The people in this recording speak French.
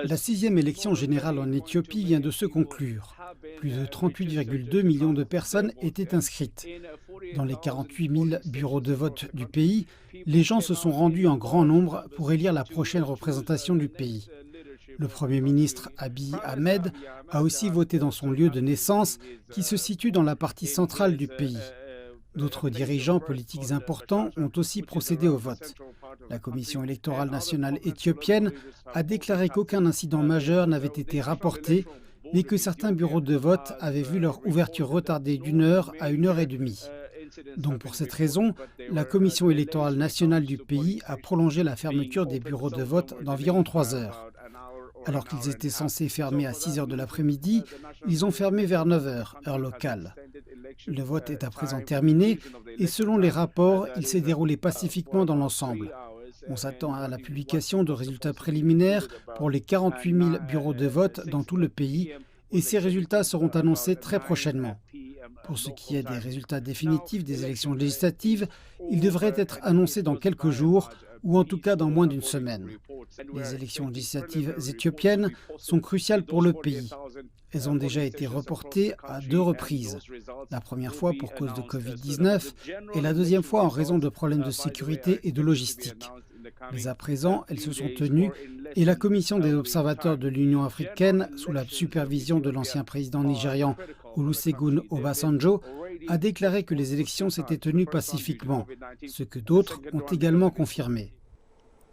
La sixième élection générale en Éthiopie vient de se conclure. Plus de 38,2 millions de personnes étaient inscrites. Dans les 48 000 bureaux de vote du pays, les gens se sont rendus en grand nombre pour élire la prochaine représentation du pays. Le Premier ministre Abiy Ahmed a aussi voté dans son lieu de naissance, qui se situe dans la partie centrale du pays. D'autres dirigeants politiques importants ont aussi procédé au vote. La Commission électorale nationale éthiopienne a déclaré qu'aucun incident majeur n'avait été rapporté, mais que certains bureaux de vote avaient vu leur ouverture retardée d'1 heure à 1 heure et demie. Donc pour cette raison, la Commission électorale nationale du pays a prolongé la fermeture des bureaux de vote d'environ 3 heures. Alors qu'ils étaient censés fermer à 6 heures de l'après-midi, ils ont fermé vers 9 heures, heure locale. Le vote est à présent terminé et selon les rapports, il s'est déroulé pacifiquement dans l'ensemble. On s'attend à la publication de résultats préliminaires pour les 48 000 bureaux de vote dans tout le pays et ces résultats seront annoncés très prochainement. Pour ce qui est des résultats définitifs des élections législatives, ils devraient être annoncés dans quelques jours ou en tout cas dans moins d'une semaine. Les élections législatives éthiopiennes sont cruciales pour le pays. Elles ont déjà été reportées à 2 reprises. La première fois pour cause de Covid-19 et la deuxième fois en raison de problèmes de sécurité et de logistique. Mais à présent, elles se sont tenues et la commission des observateurs de l'Union africaine, sous la supervision de l'ancien président nigérian Olusegun Obasanjo, a déclaré que les élections s'étaient tenues pacifiquement, ce que d'autres ont également confirmé.